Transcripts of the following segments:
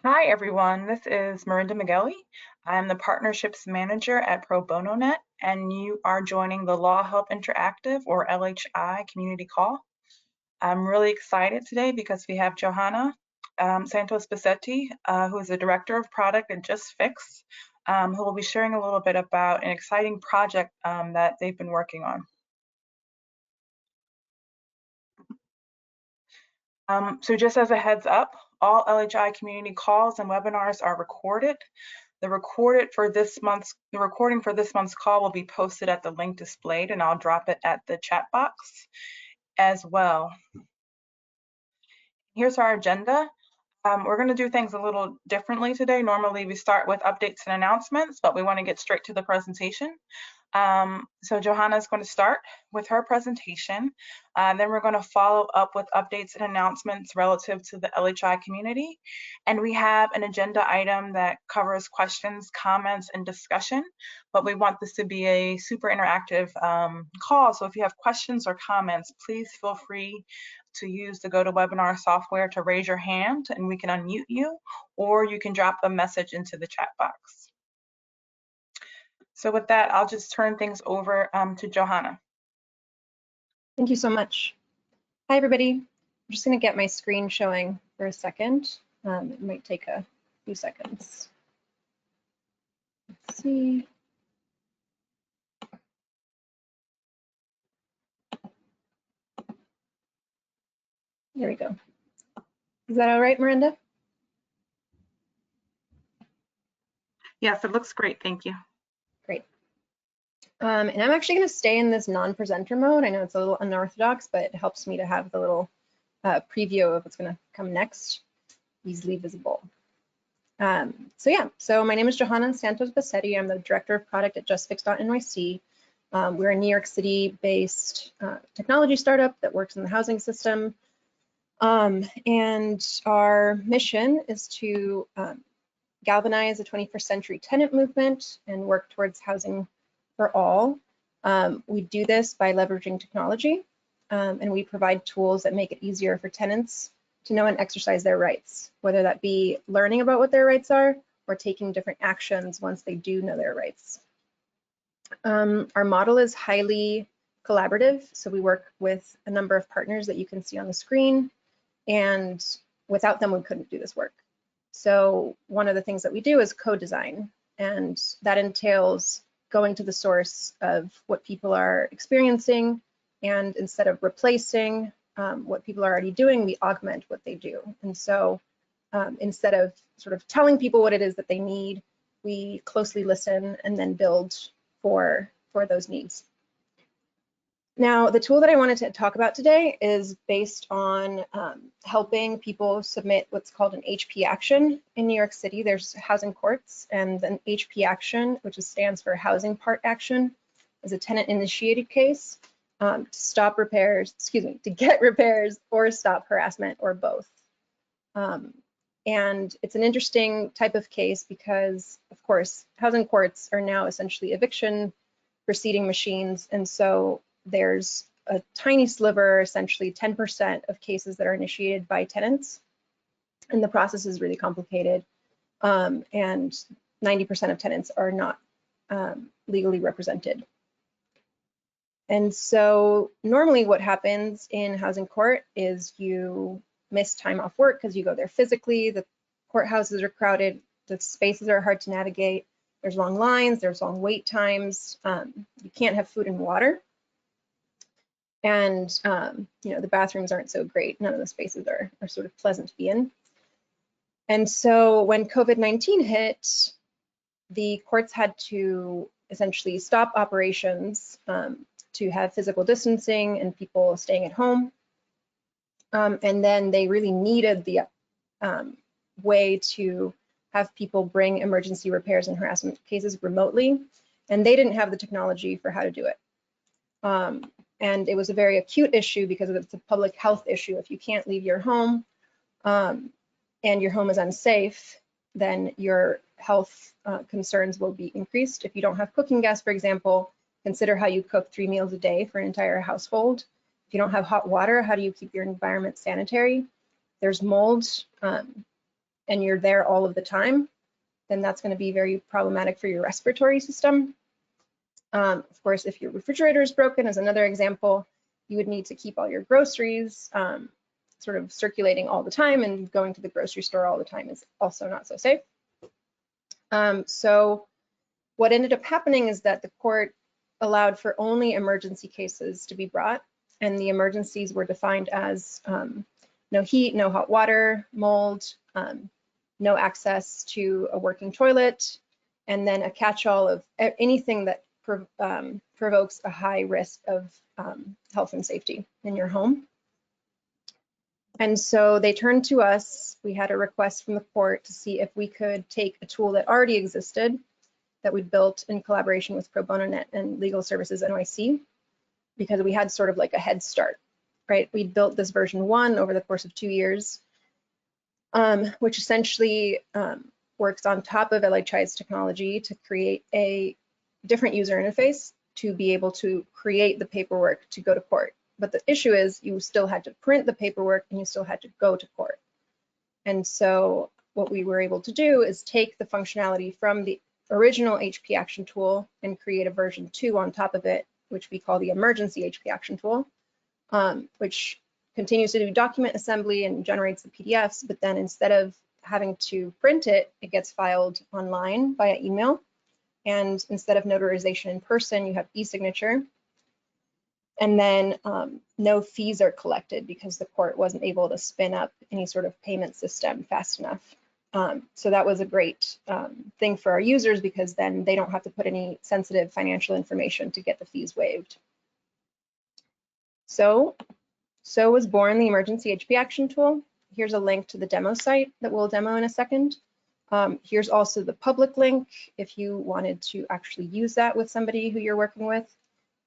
Hi, everyone. This is Marinda Migueli. I'm the Partnerships Manager at Pro Bono Net, and you are joining the Law Help Interactive, or LHI, community call. I'm really excited today because we have Johanna Santos Bassetti, who is the Director of Product at JustFix, who will be sharing a little bit about an exciting project that they've been working on. So just as a heads up, all LHI community calls and webinars are recorded. The recording for this month's call will be posted at the link displayed, and I'll drop it at the chat box as well. Here's our agenda. We're going to do things a little differently today. Normally we start with updates and announcements, but we want to get straight to the presentation. So Johanna is going to start with her presentation. Then we're going to follow up with updates and announcements relative to the LHI community. And we have an agenda item that covers questions, comments, and discussion. But we want this to be a super interactive call. So if you have questions or comments, please feel free to use the GoToWebinar software to raise your hand and we can unmute you, or you can drop a message into the chat box. So with that, I'll just turn things over to Johanna. Thank you so much. Hi, everybody. I'm just going to get my screen showing for a second. It might take a few seconds. Let's see. There we go. Is that all right, Miranda? Yes, it looks great. Thank you. Great. And I'm actually going to stay in this non-presenter mode. I know it's a little unorthodox, but it helps me to have the little preview of what's going to come next easily visible. So my name is Johanna Santos Bassetti. I'm the Director of Product at JustFix.nyc. We're a New York City-based technology startup that works in the housing system. And our mission is to galvanize the 21st century tenant movement and work towards housing for all. We do this by leveraging technology, and we provide tools that make it easier for tenants to know and exercise their rights, whether that be learning about what their rights are or taking different actions once they do know their rights. Our model is highly collaborative, so we work with a number of partners that you can see on the screen, and without them, we couldn't do this work. So one of the things that we do is co-design, and that entails going to the source of what people are experiencing, and instead of replacing what people are already doing, we augment what they do. And so instead of sort of telling people what it is that they need, we closely listen and then build for those needs. Now, the tool that I wanted to talk about today is based on helping people submit what's called an HP action in New York City. There's housing courts, and an HP action, which stands for Housing Part Action, is a tenant-initiated case to stop repairs, to get repairs or stop harassment or both. And it's an interesting type of case because, of course, housing courts are now essentially eviction proceeding machines, and so there's a tiny sliver, essentially 10% of cases that are initiated by tenants, and the process is really complicated, and 90% of tenants are not legally represented. And so normally what happens in housing court is you miss time off work because you go there physically, the courthouses are crowded, the spaces are hard to navigate, there's long lines, there's long wait times, you can't have food and water, and the bathrooms aren't so great. None of the spaces are sort of pleasant to be in. And so when COVID-19 hit, the courts had to essentially stop operations to have physical distancing and people staying at home. And then they really needed the way to have people bring emergency repairs and harassment cases remotely, and they didn't have the technology for how to do it. And it was a very acute issue because it's a public health issue. If you can't leave your home and your home is unsafe, then your health concerns will be increased. If you don't have cooking gas, for example, consider how you cook 3 meals a day for an entire household. If you don't have hot water, how do you keep your environment sanitary? There's mold and you're there all of the time, then that's going to be very problematic for your respiratory system. Of course, if your refrigerator is broken, as another example, you would need to keep all your groceries sort of circulating all the time, and going to the grocery store all the time is also not so safe. So what ended up happening is that the court allowed for only emergency cases to be brought, and the emergencies were defined as no heat, no hot water, mold, no access to a working toilet, and then a catch-all of anything that provokes a high risk of health and safety in your home. And so they turned to us. We had a request from the court to see if we could take a tool that already existed that we built in collaboration with Pro Bono Net and Legal Services NYC, because we had sort of like a head start, right? We built this version 1 over the course of 2 years, which essentially works on top of LHI's technology to create a different user interface to be able to create the paperwork to go to court. But the issue is you still had to print the paperwork and you still had to go to court. And so what we were able to do is take the functionality from the original HP Action tool and create a version 2 on top of it, which we call the emergency HP Action tool, which continues to do document assembly and generates the PDFs, but then instead of having to print it, it gets filed online via email. And instead of notarization in person, you have e-signature. And then no fees are collected because the court wasn't able to spin up any sort of payment system fast enough. So that was a great thing for our users, because then they don't have to put any sensitive financial information to get the fees waived. So was born the emergency HP Action tool. Here's a link to the demo site that we'll demo in a second. Here's also the public link if you wanted to actually use that with somebody who you're working with.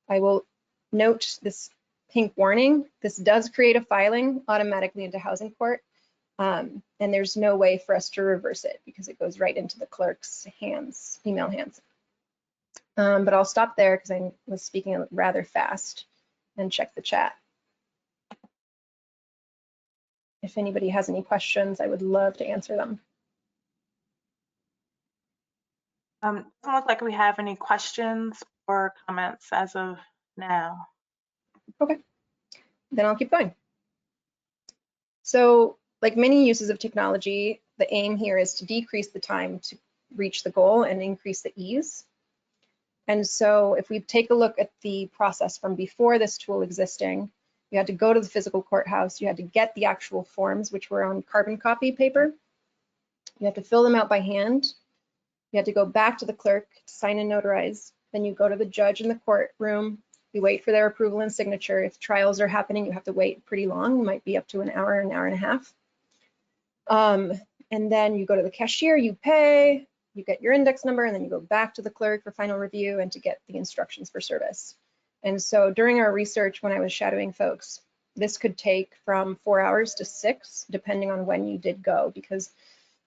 I will note this pink warning. This does create a filing automatically into housing court, and there's no way for us to reverse it because it goes right into the clerk's hands, email hands. But I'll stop there because I was speaking rather fast, and check the chat. If anybody has any questions, I would love to answer them. Doesn't look like we have any questions or comments as of now. Okay, then I'll keep going. So like many uses of technology, the aim here is to decrease the time to reach the goal and increase the ease. And so if we take a look at the process from before this tool existing, you had to go to the physical courthouse, you had to get the actual forms, which were on carbon copy paper. You had to fill them out by hand. You had to go back to the clerk to sign and notarize. Then you go to the judge in the courtroom. You wait for their approval and signature. If trials are happening, you have to wait pretty long. It might be up to an hour and a half. And then you go to the cashier, you pay, you get your index number, and then you go back to the clerk for final review and to get the instructions for service. And so during our research, when I was shadowing folks, this could take from 4 hours to 6, depending on when you did go, because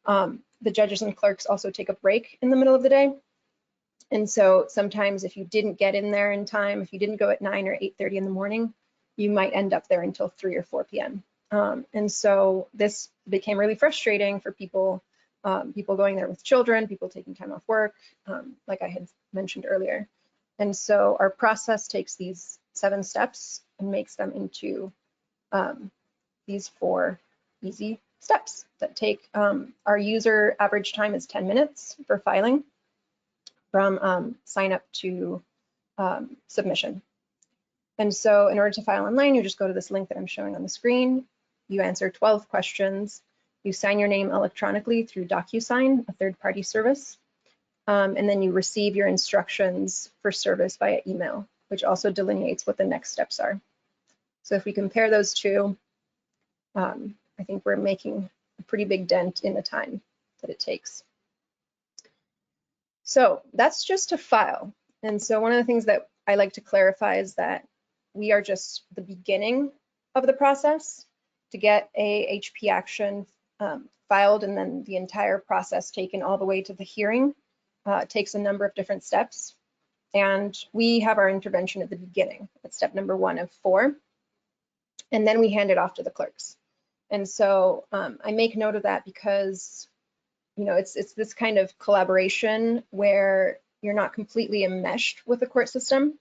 the judges and clerks also take a break in the middle of the day. And so sometimes if you didn't get in there in time, if you didn't go at 9 or 8:30 in the morning, you might end up there until 3 or 4 p.m. And so this became really frustrating for people, people going there with children, people taking time off work, like I had mentioned earlier. And so our process takes these 7 steps and makes them into these 4 easy steps that take our user average time is 10 minutes for filing from sign up to submission. And so in order to file online, you just go to this link that I'm showing on the screen. You answer 12 questions. You sign your name electronically through DocuSign, a third-party service. And then you receive your instructions for service via email, which also delineates what the next steps are. So if we compare those two, I think we're making a pretty big dent in the time that it takes. So that's just to file. And so one of the things that I like to clarify is that we are just the beginning of the process. To get a HP Action filed and then the entire process taken all the way to the hearing takes a number of different steps. And we have our intervention at the beginning. That's step number 1 of 4. And then we hand it off to the clerks. And so I make note of that because, you know, it's this kind of collaboration where you're not completely enmeshed with the court system.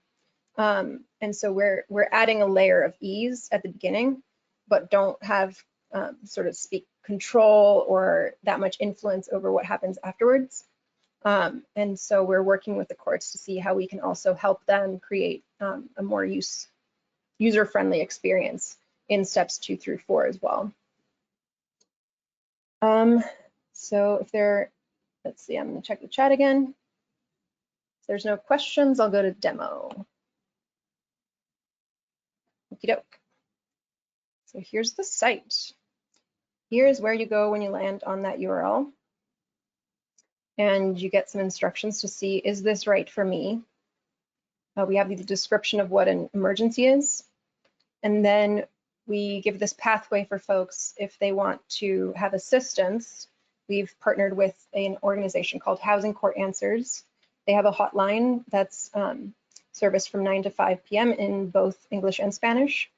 And so we're adding a layer of ease at the beginning, but don't have sort of speak control or that much influence over what happens afterwards. And so we're working with the courts to see how we can also help them create a more user-friendly experience in steps 2 through 4 as well. So if there, let's see, I'm going to check the chat again. If there's no questions, I'll go to demo. Okie doke. So here's the site. Here's where you go when you land on that URL. And you get some instructions to see, is this right for me? We have the description of what an emergency is. And then we give this pathway for folks if they want to have assistance. We've partnered with an organization called Housing Court Answers. They have a hotline that's serviced from 9 to 5 p.m. in both English and Spanish.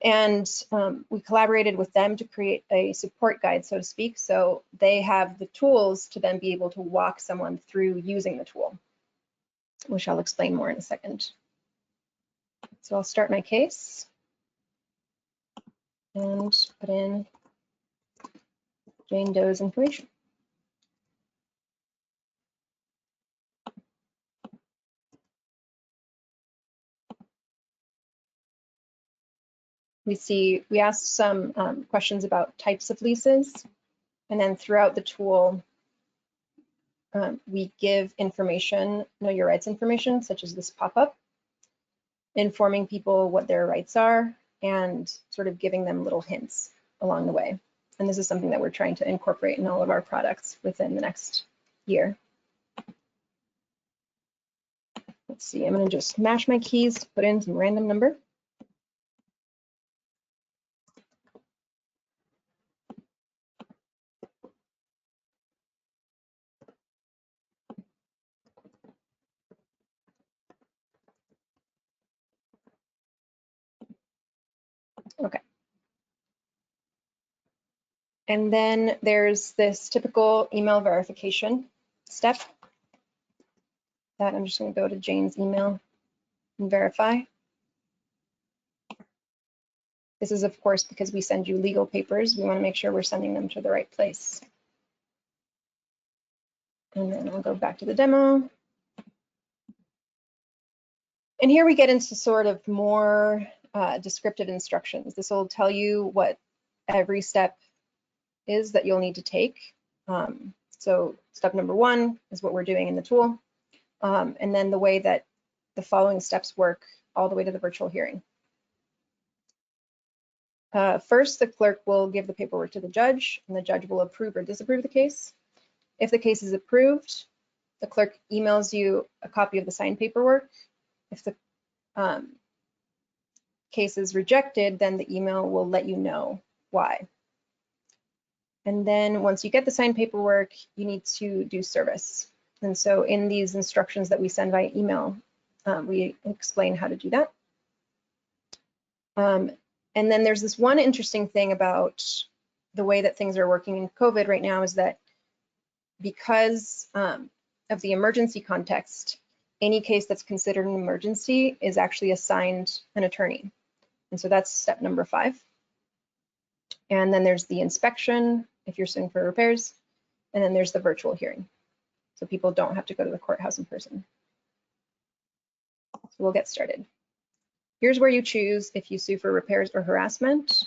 And we collaborated with them to create a support guide, so to speak. So they have the tools to then be able to walk someone through using the tool, which I'll explain more in a second. So I'll start my case and put in Jane Doe's information. We asked some questions about types of leases, and then throughout the tool, we give information, know your rights information, such as this pop-up, informing people what their rights are and sort of giving them little hints along the way. And this is something that we're trying to incorporate in all of our products within the next year. Let's see, I'm going to just mash my keys to put in some random number. Okay. And then there's this typical email verification step that I'm just going to go to Jane's email and verify. This is, of course, because we send you legal papers. We want to make sure we're sending them to the right place. And then I'll go back to the demo. And here we get into sort of more descriptive instructions. This will tell you what every step is that you'll need to take. So step number 1 is what we're doing in the tool. And then the way that the following steps work all the way to the virtual hearing. First, the clerk will give the paperwork to the judge, and the judge will approve or disapprove the case. If the case is approved, the clerk emails you a copy of the signed paperwork. If the case is rejected, then the email will let you know why. And then once you get the signed paperwork, you need to do service. And so in these instructions that we send via email, we explain how to do that. And then there's this one interesting thing about the way that things are working in COVID right now is that because of the emergency context, any case that's considered an emergency is actually assigned an attorney. And so that's step number 5. And then there's the inspection if you're suing for repairs, and then there's the virtual hearing. So people don't have to go to the courthouse in person. So we'll get started. Here's where you choose if you sue for repairs or harassment,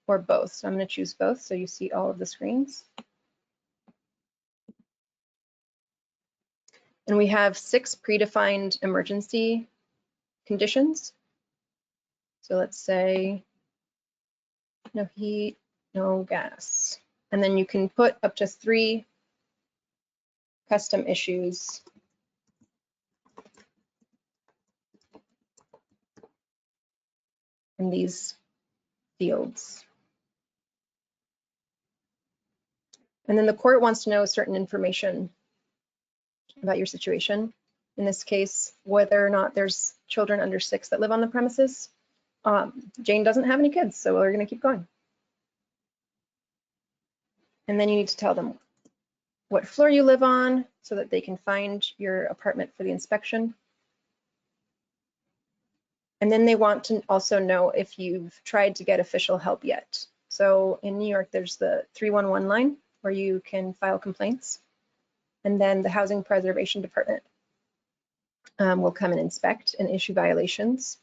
or both. So I'm going to choose both so you see all of the screens. And we have 6 predefined emergency conditions. So let's say no heat, no gas. And then you can put up to 3 custom issues in these fields. And then the court wants to know certain information about your situation. In this case, whether or not there's children under 6 that live on the premises. Jane doesn't have any kids, so we're going to keep going. And then you need to tell them what floor you live on so that they can find your apartment for the inspection. And then they want to also know if you've tried to get official help yet. So in New York, there's the 311 line where you can file complaints. And then the Housing Preservation Department will come and inspect and issue violations.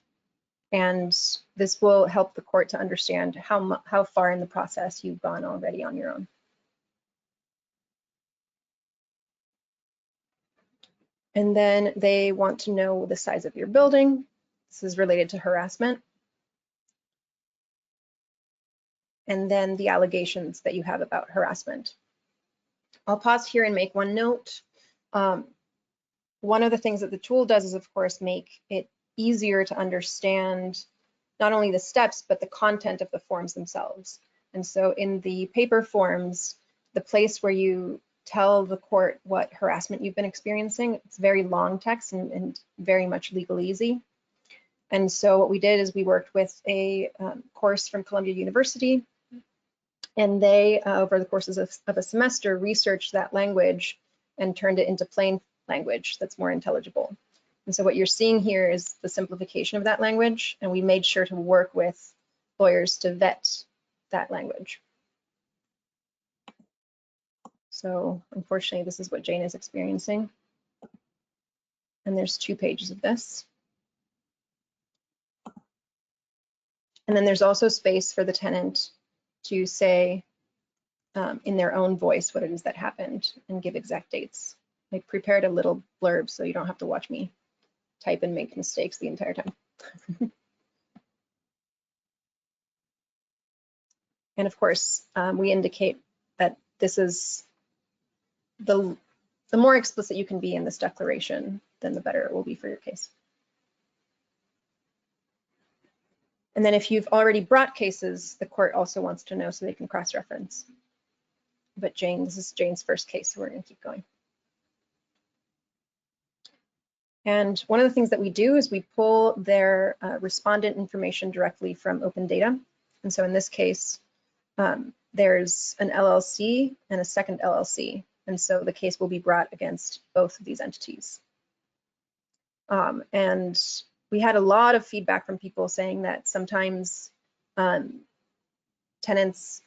And this will help the court to understand how far in the process you've gone already on your own. And then they want to know the size of your building. This is related to harassment. And then the allegations that you have about harassment. I'll pause here and make one note. One of the things that the tool does is, of course, make it easier to understand not only the steps, but the content of the forms themselves. And so in the paper forms, the place where you tell the court what harassment you've been experiencing, it's very long text and very much legalese. And so what we did is we worked with a course from Columbia University, and they, over the courses of a semester, researched that language and turned it into plain language that's more intelligible. And so what you're seeing here is the simplification of that language, and we made sure to work with lawyers to vet that language. So unfortunately, this is what Jane is experiencing. And there's 2 pages of this. And then there's also space for the tenant to say in their own voice what it is that happened and give exact dates. I prepared a little blurb so you don't have to watch me type and make mistakes the entire time. And of course, we indicate that this is the more explicit you can be in this declaration, then the better it will be for your case. And then if you've already brought cases, the court also wants to know so they can cross-reference. But Jane, this is Jane's first case, so we're going to keep going. And one of the things that we do is we pull their respondent information directly from open data. And so in this case, there's an LLC and a second LLC. And so the case will be brought against both of these entities. And we had a lot of feedback from people saying that sometimes tenants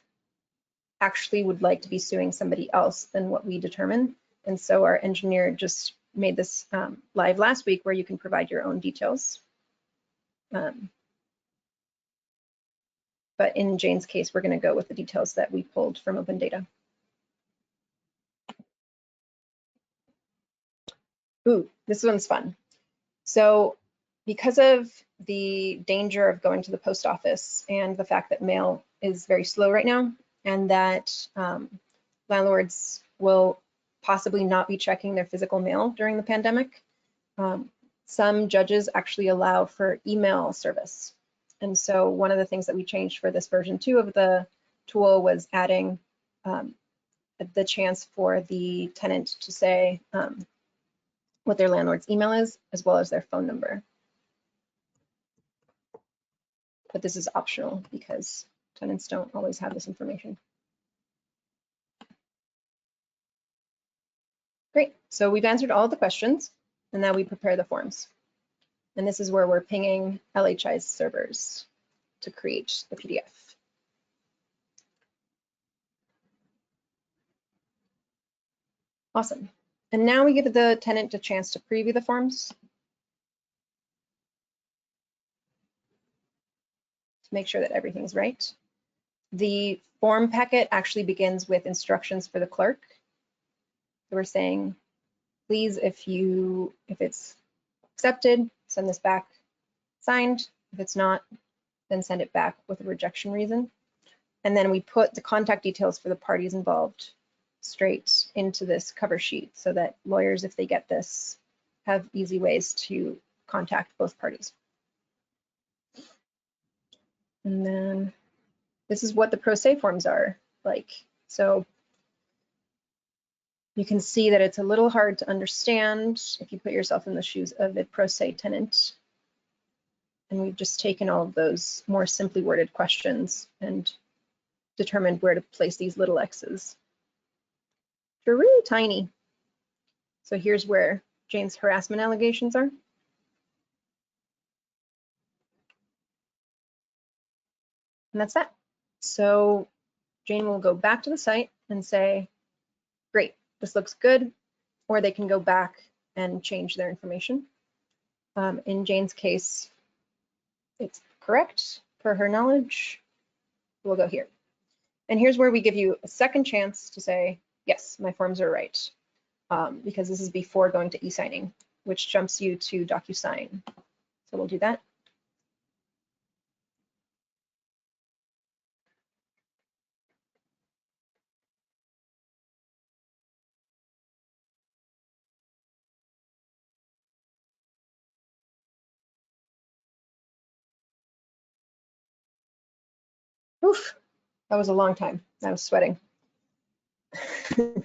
actually would like to be suing somebody else than what we determine. And so our engineer just made this live last week where you can provide your own details. But in Jane's case, we're going to go with the details that we pulled from open data. Ooh, this one's fun. So because of the danger of going to the post office and the fact that mail is very slow right now, and that landlords will possibly not be checking their physical mail during the pandemic, some judges actually allow for email service. And so one of the things that we changed for this version 2 of the tool was adding the chance for the tenant to say what their landlord's email is, as well as their phone number. But this is optional because tenants don't always have this information. Great, so we've answered all of the questions, and now we prepare the forms. And this is where we're pinging LHI's servers to create the PDF. Awesome. And now we give the tenant a chance to preview the forms to make sure that everything's right. The form packet actually begins with instructions for the clerk. So we're saying, please, if it's accepted, send this back signed. If it's not, then send it back with a rejection reason. And then we put the contact details for the parties involved straight into this cover sheet so that lawyers, if they get this, have easy ways to contact both parties. And then this is what the pro se forms are like. So you can see that it's a little hard to understand if you put yourself in the shoes of a pro se tenant. And we've just taken all of those more simply worded questions and determined where to place these little X's They're really tiny. So here's where Jane's harassment allegations are. And that's that. So Jane will go back to the site and say, great, this looks good, or they can go back and change their information. In Jane's case, it's correct per her knowledge. We'll go here. And here's where we give you a second chance to say, yes, my forms are right, because this is before going to e-signing, which jumps you to DocuSign. So we'll do that. Oof, that was a long time. I was sweating. All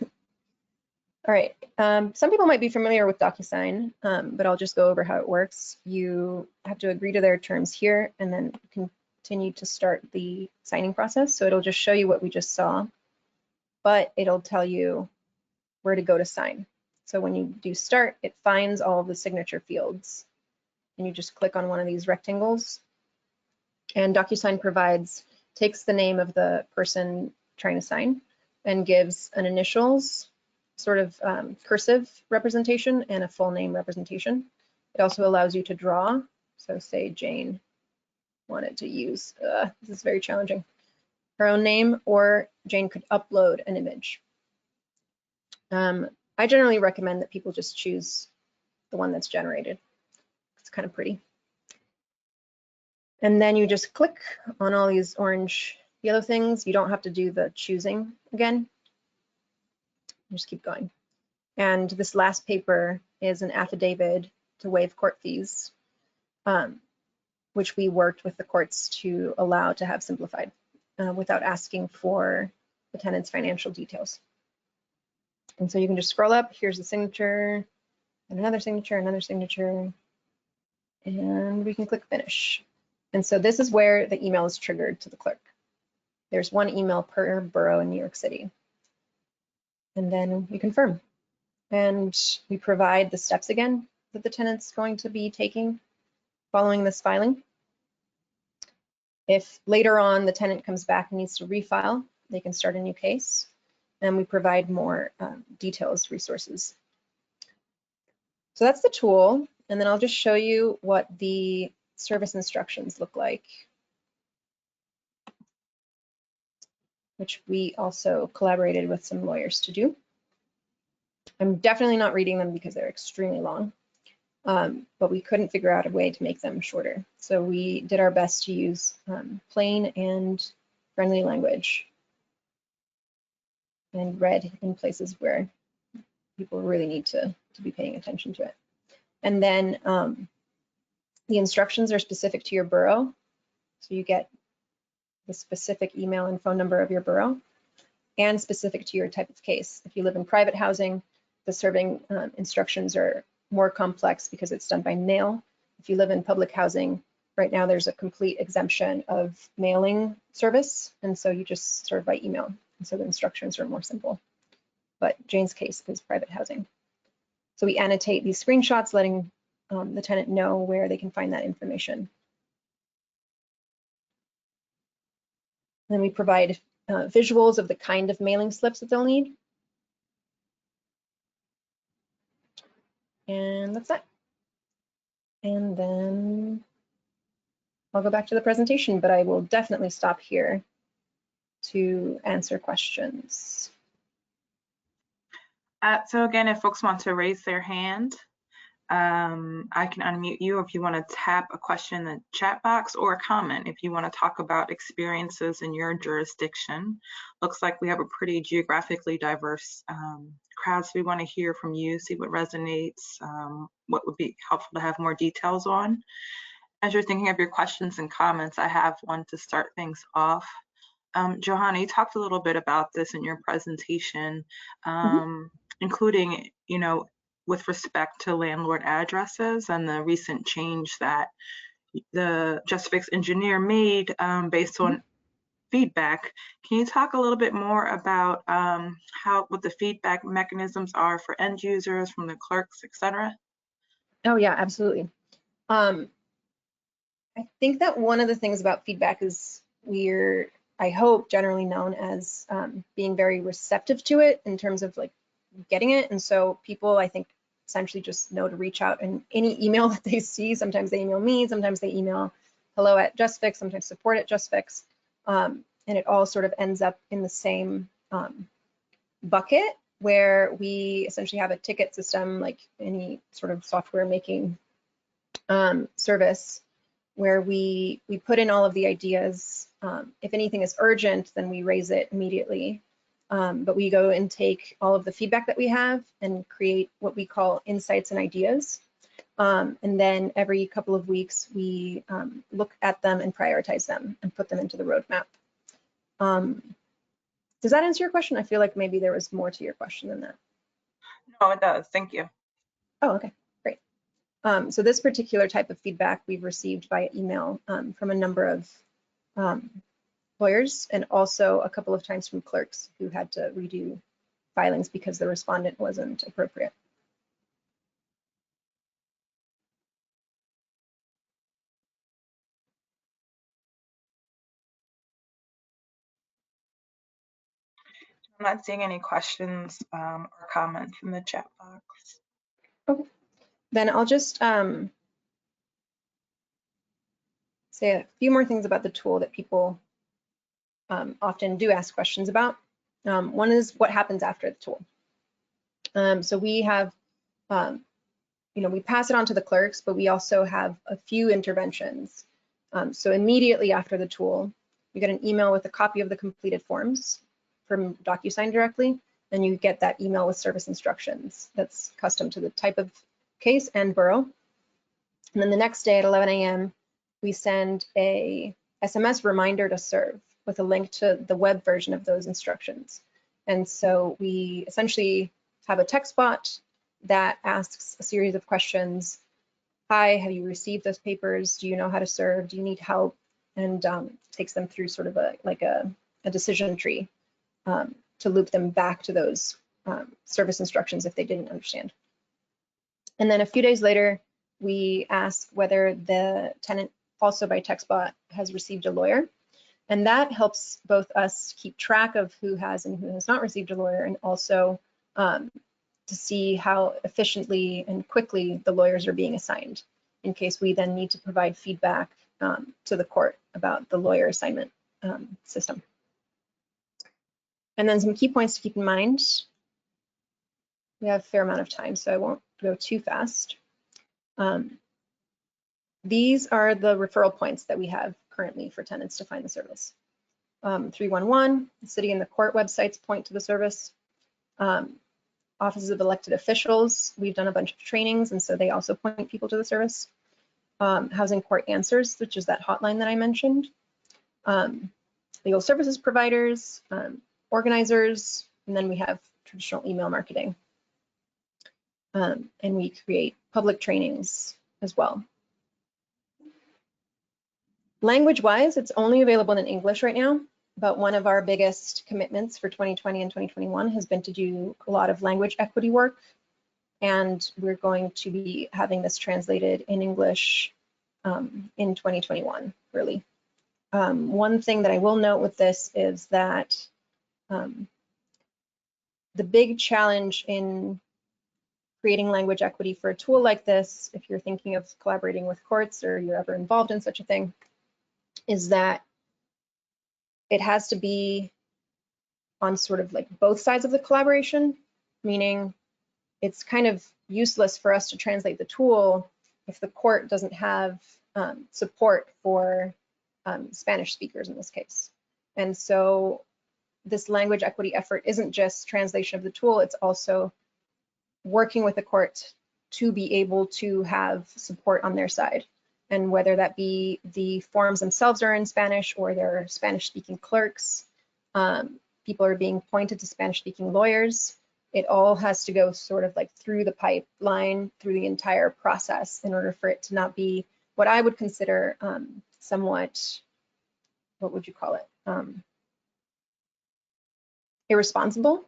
right, some people might be familiar with DocuSign, but I'll just go over how it works. You have to agree to their terms here and then continue to start the signing process. So it'll just show you what we just saw, but it'll tell you where to go to sign. So when you do start, it finds all of the signature fields and you just click on one of these rectangles. And DocuSign takes the name of the person trying to sign and gives an initials, sort of cursive representation, and a full name representation. It also allows you to draw. So say Jane wanted to use, this is very challenging, her own name, or Jane could upload an image. I generally recommend that people just choose the one that's generated. It's kind of pretty. And then you just click on all these orange, yellow things. You don't have to do the choosing again. Just keep going. And this last paper is an affidavit to waive court fees, which we worked with the courts to allow to have simplified without asking for the tenant's financial details. And so you can just scroll up. Here's the signature, and another signature, and we can click finish. And so this is where the email is triggered to the clerk. There's one email per borough in New York City. And then we confirm. And we provide the steps again that the tenant's going to be taking following this filing. If later on the tenant comes back and needs to refile, they can start a new case. And we provide more details, resources. So that's the tool. And then I'll just show you what the service instructions look like, which we also collaborated with some lawyers to do. I'm definitely not reading them because they're extremely long, but we couldn't figure out a way to make them shorter. So we did our best to use plain and friendly language and read in places where people really need to be paying attention to it. And then the instructions are specific to your borough. So you get the specific email and phone number of your borough and specific to your type of case. If you live in private housing, the serving instructions are more complex because it's done by mail. If you live in public housing, right now there's a complete exemption of mailing service. And so you just serve by email. And so the instructions are more simple. But Jane's case is private housing. So we annotate these screenshots, letting the tenant know where they can find that information. Then we provide visuals of the kind of mailing slips that they'll need. And that's that. And then I'll go back to the presentation, but I will definitely stop here to answer questions. So again, if folks want to raise their hand, I can unmute you if you want to tap a question in the chat box, or a comment if you want to talk about experiences in your jurisdiction. Looks like we have a pretty geographically diverse crowd, so we want to hear from you, see what resonates, what would be helpful to have more details on. As you're thinking of your questions and comments, I have one to start things off. Johanna, you talked a little bit about this in your presentation, including, with respect to landlord addresses and the recent change that the JustFix engineer made based on feedback. Can you talk a little bit more about what the feedback mechanisms are for end users, from the clerks, etc.? Oh yeah, absolutely. I think that one of the things about feedback is we're, I hope, generally known as being very receptive to it in terms of like getting it. And so people, I think, essentially just know to reach out in any email that they see. Sometimes they email me, sometimes they email hello@JustFix, sometimes support@JustFix. And it all sort of ends up in the same bucket where we essentially have a ticket system like any sort of software making service, where we put in all of the ideas. If anything is urgent, then we raise it immediately. But we go and take all of the feedback that we have and create what we call insights and ideas. And then every couple of weeks, we look at them and prioritize them and put them into the roadmap. Does that answer your question? I feel like maybe there was more to your question than that. No, it does. Thank you. Oh, okay, great. So this particular type of feedback we've received via email from a number of lawyers, and also a couple of times from clerks who had to redo filings because the respondent wasn't appropriate. I'm not seeing any questions or comments in the chat box. Okay, then I'll just say a few more things about the tool that people often do ask questions about. One is what happens after the tool. So we have, we pass it on to the clerks, but we also have a few interventions. So immediately after the tool, you get an email with a copy of the completed forms from DocuSign directly, and you get that email with service instructions that's custom to the type of case and borough. And then the next day at 11 a.m., we send a SMS reminder to serve with a link to the web version of those instructions. And so we essentially have a text bot that asks a series of questions. Hi, have you received those papers? Do you know how to serve? Do you need help? And takes them through sort of a decision tree to loop them back to those service instructions if they didn't understand. And then a few days later, we ask whether the tenant, also by text bot, has received a lawyer. And that helps both us keep track of who has and who has not received a lawyer, and also to see how efficiently and quickly the lawyers are being assigned, in case we then need to provide feedback to the court about the lawyer assignment system. And then some key points to keep in mind. We have a fair amount of time, so I won't go too fast. These are the referral points that we have currently for tenants to find the service. 311, the city and the court websites point to the service. Offices of elected officials, we've done a bunch of trainings, and so they also point people to the service. Housing Court Answers, which is that hotline that I mentioned. Legal services providers, organizers, and then we have traditional email marketing. And we create public trainings as well. Language-wise, it's only available in English right now, but one of our biggest commitments for 2020 and 2021 has been to do a lot of language equity work, and we're going to be having this translated in English in 2021, really. One thing that I will note with this is that the big challenge in creating language equity for a tool like this, if you're thinking of collaborating with courts or you're ever involved in such a thing, is that it has to be on sort of like both sides of the collaboration, meaning it's kind of useless for us to translate the tool if the court doesn't have support for Spanish speakers in this case. And so this language equity effort isn't just translation of the tool, it's also working with the court to be able to have support on their side. And whether that be the forms themselves are in Spanish or they're Spanish-speaking clerks, people are being pointed to Spanish-speaking lawyers. It all has to go sort of like through the pipeline, through the entire process in order for it to not be what I would consider somewhat what would you call it? Irresponsible,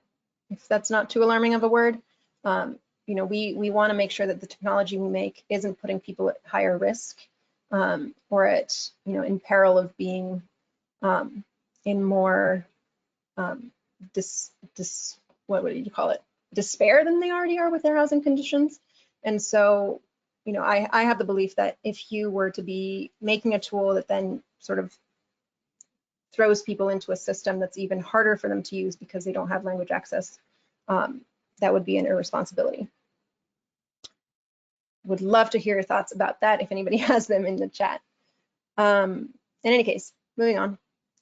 if that's not too alarming of a word. You know, we want to make sure that the technology we make isn't putting people at higher risk or at, you know, in peril of being in more what would you call it? Despair than they already are with their housing conditions. And so, you know, I have the belief that if you were to be making a tool that then sort of throws people into a system that's even harder for them to use because they don't have language access, that would be an irresponsibility. Would love to hear your thoughts about that if anybody has them in the chat. In any case, moving on.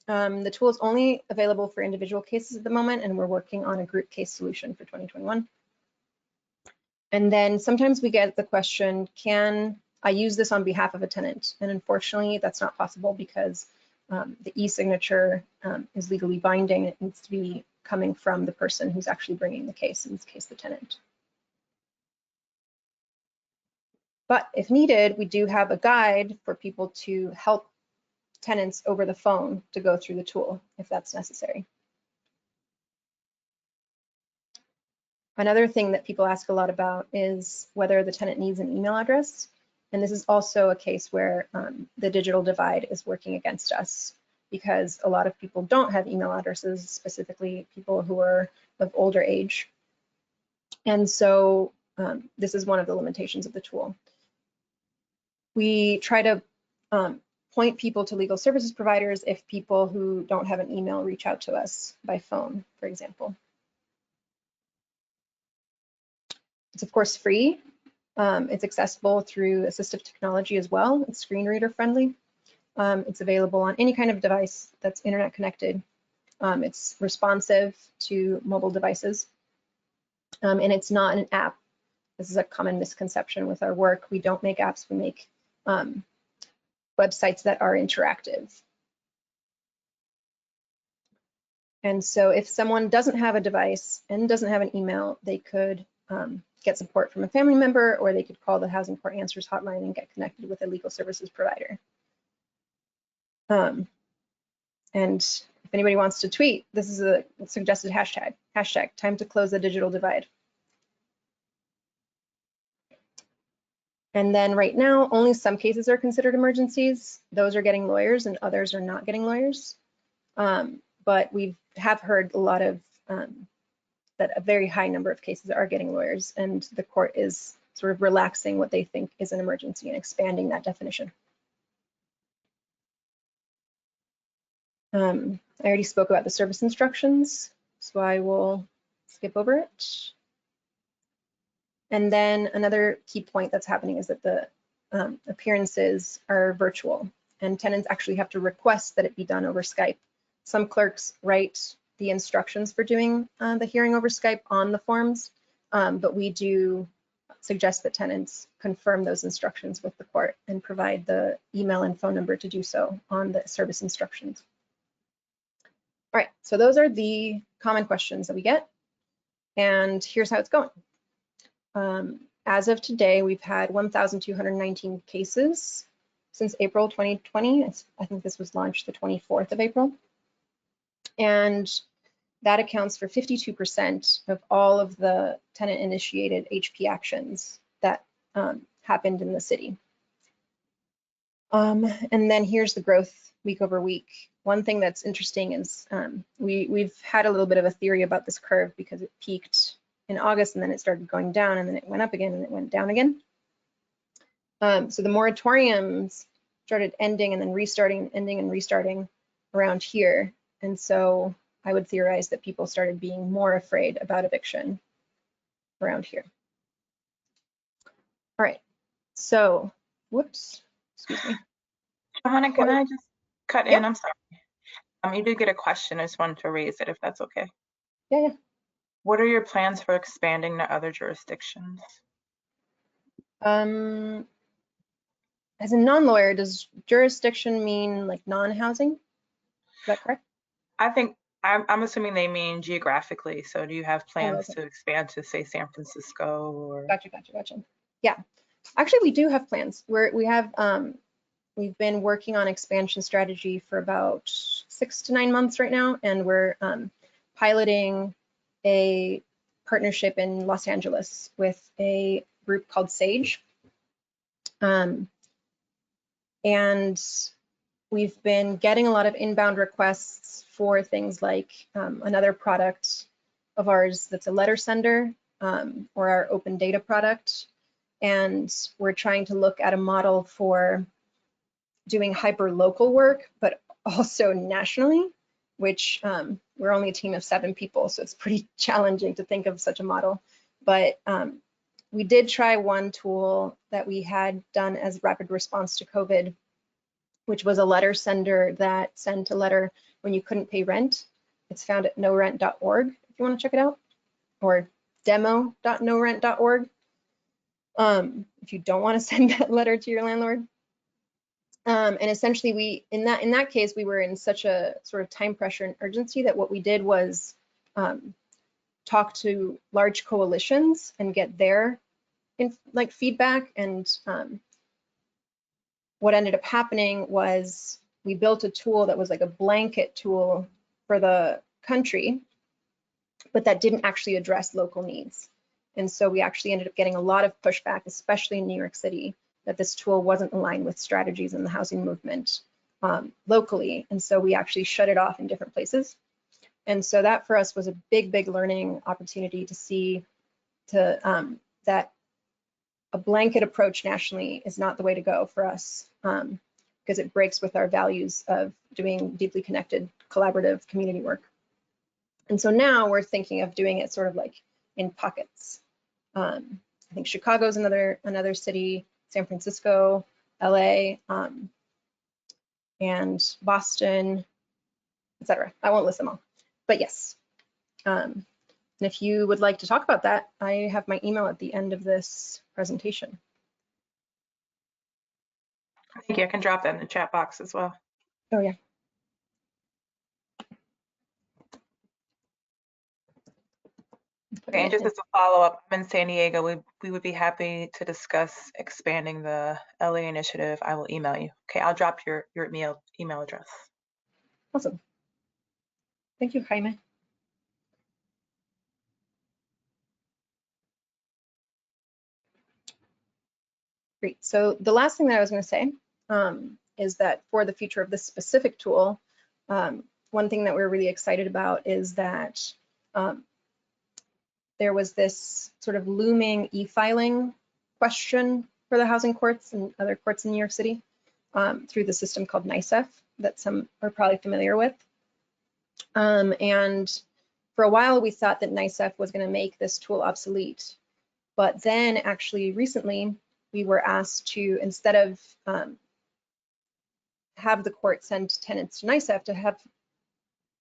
The tool is only available for individual cases at the moment, and we're working on a group case solution for 2021. And then sometimes we get the question, can I use this on behalf of a tenant? And unfortunately, that's not possible because the e-signature is legally binding. It needs to be coming from the person who's actually bringing the case, in this case, the tenant. But if needed, we do have a guide for people to help tenants over the phone to go through the tool if that's necessary. Another thing that people ask a lot about is whether the tenant needs an email address. And this is also a case where the digital divide is working against us because a lot of people don't have email addresses, specifically people who are of older age. And so this is one of the limitations of the tool. We try to point people to legal services providers if people who don't have an email reach out to us by phone, for example. It's of course free. It's accessible through assistive technology as well. It's screen reader friendly. It's available on any kind of device that's internet connected. It's responsive to mobile devices. And it's not an app. This is a common misconception with our work. We don't make apps, we make websites that are interactive. And so if someone doesn't have a device and doesn't have an email, they could get support from a family member, or they could call the Housing Court Answers hotline and get connected with a legal services provider. And if anybody wants to tweet, this is a suggested hashtag time to close the digital divide. And then right now, only some cases are considered emergencies. Those are getting lawyers and others are not getting lawyers. But we have heard a lot of, that a very high number of cases are getting lawyers, and the court is sort of relaxing what they think is an emergency and expanding that definition. I already spoke about the service instructions, so I will skip over it. And then another key point that's happening is that the appearances are virtual, and tenants actually have to request that it be done over Skype. Some clerks write the instructions for doing the hearing over Skype on the forms, but we do suggest that tenants confirm those instructions with the court and provide the email and phone number to do so on the service instructions. All right, so those are the common questions that we get, and here's how it's going. As of today, we've had 1,219 cases since April 2020. I think this was launched the 24th of April. And that accounts for 52% of all of the tenant-initiated HP actions that happened in the city. And then here's the growth week over week. One thing that's interesting is we've had a little bit of a theory about this curve because it peaked in August and then it started going down and then it went up again and it went down again. So the moratoriums started ending and then restarting, ending and restarting around here. And so I would theorize that people started being more afraid about eviction around here. All right, so, whoops, excuse me. Johanna, can I just cut Yep. in? I'm sorry. You did get a question. I just wanted to raise it if that's okay. Yeah. What are your plans for expanding to other jurisdictions? As a non-lawyer, does jurisdiction mean like non-housing? Is that correct? I think I'm assuming they mean geographically. So do you have plans to expand to, say, San Francisco or? Gotcha. Yeah, actually we do have plans. We've been working on expansion strategy for about 6 to 9 months right now, and we're piloting a partnership in Los Angeles with a group called Sage. And we've been getting a lot of inbound requests for things like another product of ours that's a letter sender, or our open data product. And we're trying to look at a model for doing hyper-local work, but also nationally, which we're only a team of 7 people, so it's pretty challenging to think of such a model. But we did try one tool that we had done as rapid response to COVID, which was a letter sender that sent a letter when you couldn't pay rent. It's found at norent.org if you want to check it out, or demo.norent.org if you don't want to send that letter to your landlord. And essentially, we in that case, we were in such a sort of time pressure and urgency that what we did was talk to large coalitions and get their feedback. And what ended up happening was we built a tool that was like a blanket tool for the country, but that didn't actually address local needs. And so we actually ended up getting a lot of pushback, especially in New York City, that this tool wasn't aligned with strategies in the housing movement locally. And so we actually shut it off in different places. And so that for us was a big, big learning opportunity to see that a blanket approach nationally is not the way to go for us, because it breaks with our values of doing deeply connected, collaborative community work. And so now we're thinking of doing it sort of like in pockets. I think Chicago's another city, San Francisco, LA, and Boston, etc. I won't list them all, but yes. And if you would like to talk about that, I have my email at the end of this presentation. Thank you. I can drop that in the chat box as well. Oh yeah. Okay, and just as a follow-up, I'm in San Diego. We would be happy to discuss expanding the LA initiative. I will email you. Okay, I'll drop your email address. Awesome. Thank you, Jaime. Great. So the last thing that I was going to say is that for the future of this specific tool, one thing that we're really excited about is that there was this sort of looming e-filing question for the housing courts and other courts in New York City through the system called NYCEF that some are probably familiar with. And for a while, we thought that NYCEF was going to make this tool obsolete. But then actually recently, we were asked to, instead of have the court send tenants to NYCEF, to have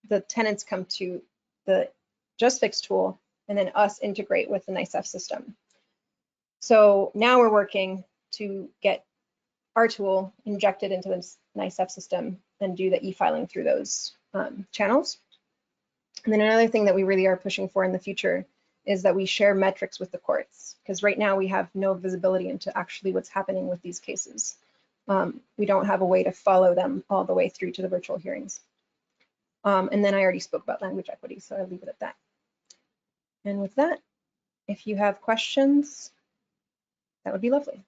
the tenants come to the JustFix tool and then us integrate with the NYCEF system. So now we're working to get our tool injected into the NYCEF system and do the e-filing through those channels. And then another thing that we really are pushing for in the future is that we share metrics with the courts, because right now we have no visibility into actually what's happening with these cases. We don't have a way to follow them all the way through to the virtual hearings. And then I already spoke about language equity, so I'll leave it at that. And with that, if you have questions, that would be lovely.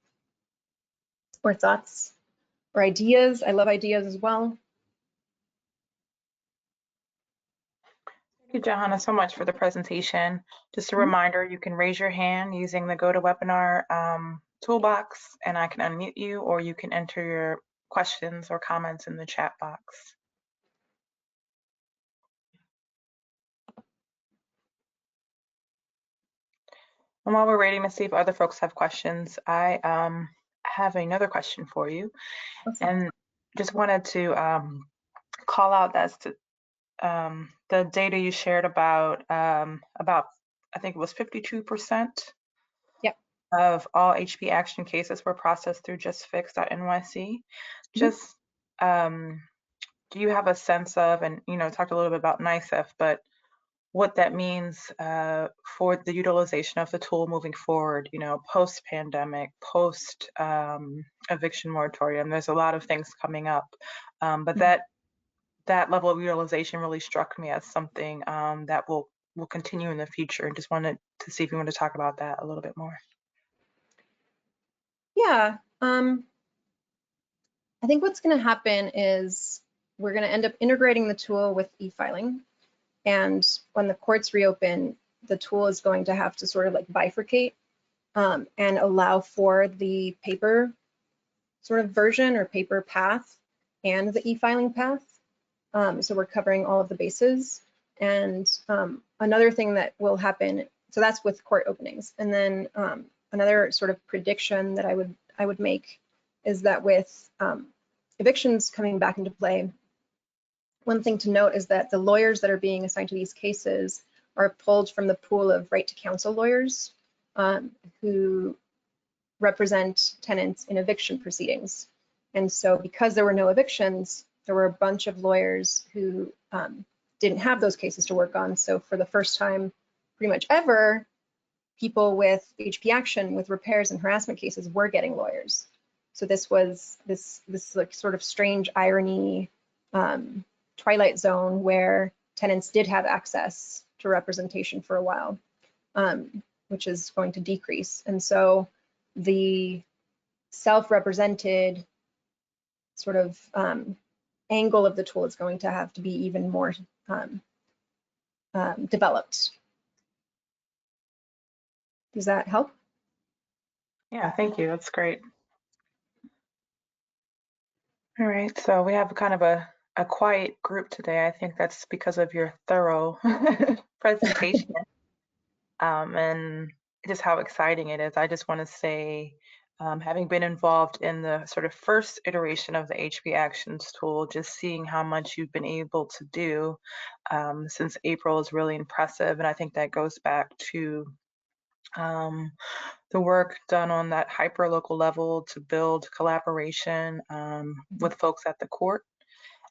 Or thoughts or ideas. I love ideas as well. Thank you, Johanna, so much for the presentation. Just a reminder, you can raise your hand using the GoToWebinar toolbox, and I can unmute you, or you can enter your questions or comments in the chat box. And while we're waiting to see if other folks have questions, I have another question for you. Awesome. And just wanted to call out the data you shared about I think it was 52% of all HP action cases were processed through JustFix.nyc. Just do you have a sense of, and talked a little bit about NYCEF, but what that means for the utilization of the tool moving forward, post-pandemic, post-eviction moratorium? There's a lot of things coming up, but that that level of utilization really struck me as something that will continue in the future. Just wanted to see if you want to talk about that a little bit more. Yeah, I think what's going to happen is we're going to end up integrating the tool with e-filing. And when the courts reopen, the tool is going to have to sort of like bifurcate and allow for the paper sort of version or paper path and the e-filing path. So we're covering all of the bases. And another thing that will happen, so that's with court openings. And then another sort of prediction that I would make is that with evictions coming back into play, one thing to note is that the lawyers that are being assigned to these cases are pulled from the pool of right to counsel lawyers who represent tenants in eviction proceedings. And so because there were no evictions, there were a bunch of lawyers who didn't have those cases to work on. So for the first time, pretty much ever, people with HP action, with repairs and harassment cases were getting lawyers. So this was this like sort of strange irony, twilight zone where tenants did have access to representation for a while, which is going to decrease. And so the self-represented sort of angle of the tool is going to have to be even more developed. Does that help? Yeah, thank you. That's great. All right, so we have kind of a quiet group today. I think that's because of your thorough presentation and just how exciting it is. I just want to say, having been involved in the sort of first iteration of the HP Actions tool, just seeing how much you've been able to do since April is really impressive. And I think that goes back to the work done on that hyper-local level to build collaboration with folks at the court,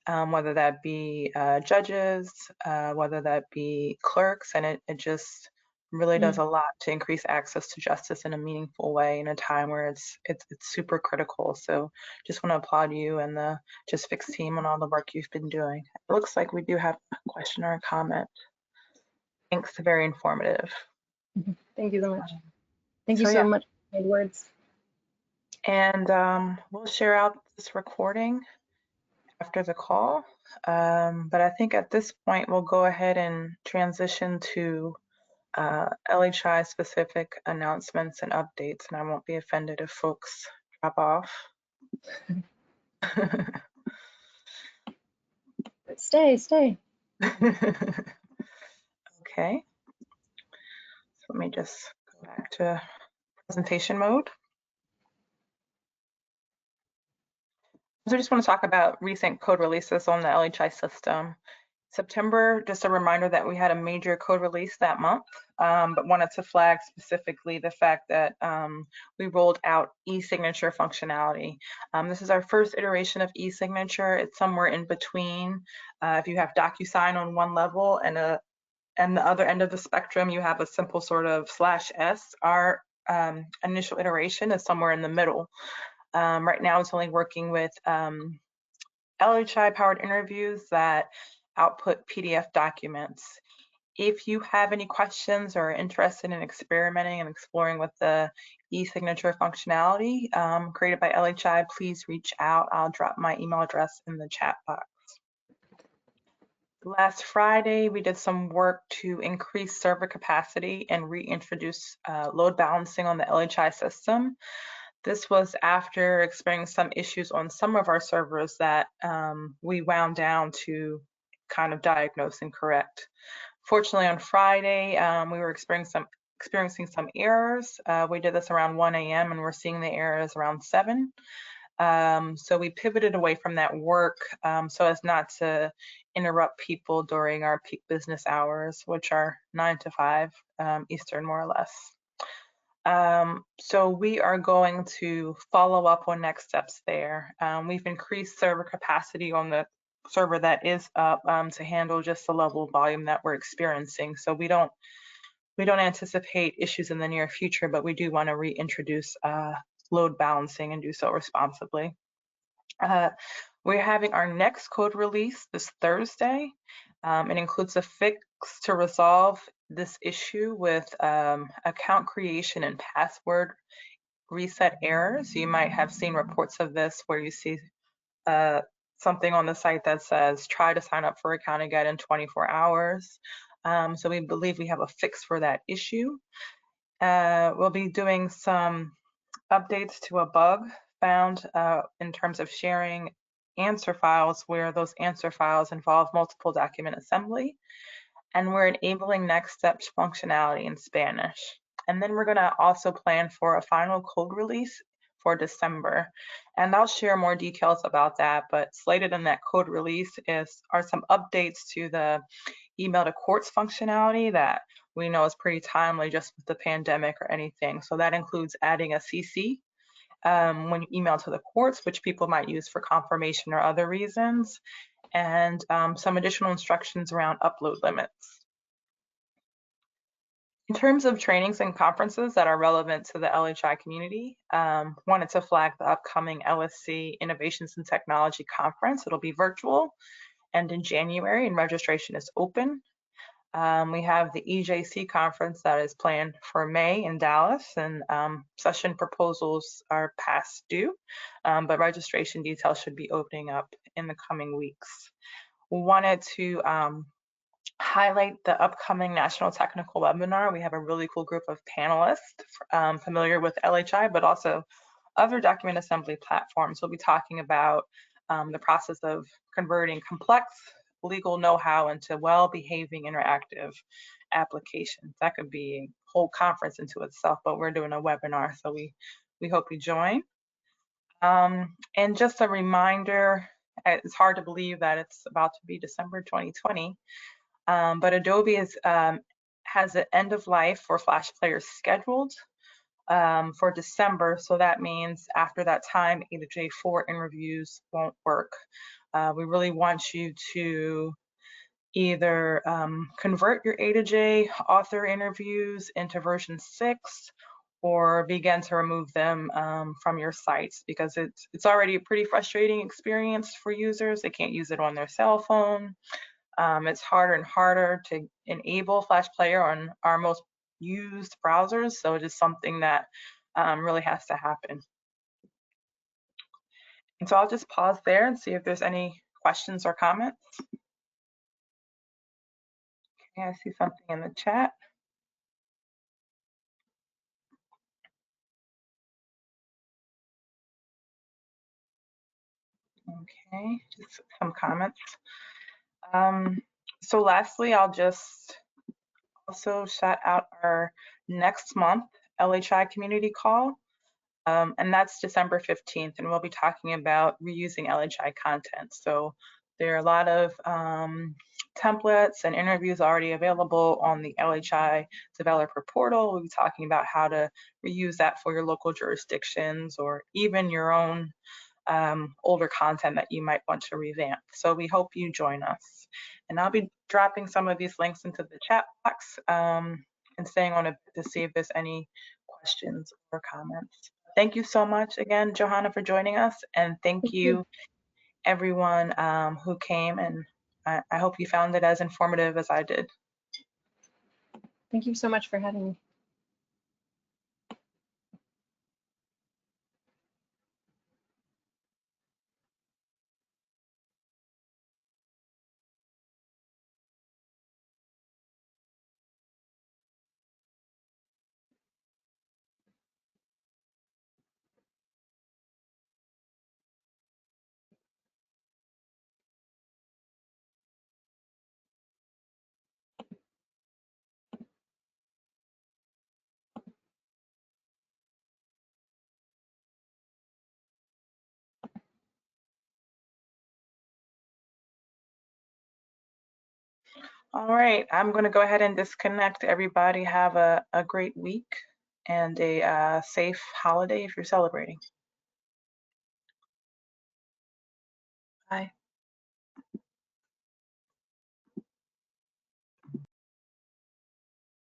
whether that be judges, whether that be clerks, and it just really does a lot to increase access to justice in a meaningful way in a time where it's super critical. So just want to applaud you and the JustFix team on all the work you've been doing. It looks like we do have a question or a comment. Thanks, very informative. Thank you so much. Thank you so much for your words. And we'll share out this recording after the call. But I think at this point, we'll go ahead and transition to LHI specific announcements and updates, and I won't be offended if folks drop off. Stay. Okay. So let me just go back to presentation mode. So I just want to talk about recent code releases on the LHI system. September, just a reminder that we had a major code release that month, but wanted to flag specifically the fact that we rolled out e-signature functionality. This is our first iteration of e-signature. It's somewhere in between. If you have DocuSign on one level and the other end of the spectrum, you have a simple sort of /s. Our initial iteration is somewhere in the middle. Right now, it's only working with LHI powered interviews that output PDF documents. If you have any questions or are interested in experimenting and exploring with the e-signature functionality created by LHI, please reach out. I'll drop my email address in the chat box. Last Friday, we did some work to increase server capacity and reintroduce load balancing on the LHI system. This was after experiencing some issues on some of our servers that we wound down to kind of diagnose and correct. Fortunately, on Friday, we were experiencing some errors. We did this around 1 a.m. and we're seeing the errors around 7. So we pivoted away from that work so as not to interrupt people during our peak business hours, which are 9 to 5 Eastern, more or less. So we are going to follow up on next steps there. We've increased server capacity on the server that is up to handle just the level of volume that we're experiencing. So we don't anticipate issues in the near future, but we do want to reintroduce load balancing and do so responsibly. We're having our next code release this Thursday. It includes a fix to resolve this issue with account creation and password reset errors. You might have seen reports of this where you see something on the site that says try to sign up for an account again in 24 hours. So we believe we have a fix for that issue. We'll be doing some updates to a bug found in terms of sharing answer files where those answer files involve multiple document assembly. And we're enabling next steps functionality in Spanish. And then we're going to also plan for a final code release for December. And I'll share more details about that, but slated in that code release are some updates to the email to courts functionality that we know is pretty timely just with the pandemic or anything. So that includes adding a CC when you email to the courts, which people might use for confirmation or other reasons, and some additional instructions around upload limits. In terms of trainings and conferences that are relevant to the LHI community, wanted to flag the upcoming LSC Innovations in Technology Conference. It'll be virtual and in January, and registration is open. We have the EJC conference that is planned for May in Dallas, and session proposals are past due, but registration details should be opening up in the coming weeks. We wanted to highlight the upcoming National Technical Webinar. We have a really cool group of panelists familiar with LHI, but also other document assembly platforms. We'll be talking about the process of converting complex legal know-how into well-behaving interactive applications. That could be a whole conference into itself, but we're doing a webinar, so we hope you join. And just a reminder, it's hard to believe that it's about to be December 2020, but Adobe has an end of life for Flash players scheduled for December, so that means after that time, A2J4 interviews won't work. We really want you to either convert your A2J author interviews into version 6 or begin to remove them from your sites, because it's already a pretty frustrating experience for users. They can't use it on their cell phone. It's harder and harder to enable Flash Player on our most used browsers, so it is something that really has to happen. And so I'll just pause there and see if there's any questions or comments. Okay, I see something in the chat. Okay, just some comments. So lastly, I'll just also shout out our next month LHI community call. And that's December 15th, and we'll be talking about reusing LHI content. So there are a lot of templates and interviews already available on the LHI developer portal. We'll be talking about how to reuse that for your local jurisdictions or even your own older content that you might want to revamp. So we hope you join us. And I'll be dropping some of these links into the chat box and staying on it to see if there's any questions or comments. Thank you so much again, Johanna, for joining us, and thank you everyone who came, and I hope you found it as informative as I did. Thank you so much for having me. All right, I'm going to go ahead and disconnect. Everybody have a great week and a safe holiday if you're celebrating.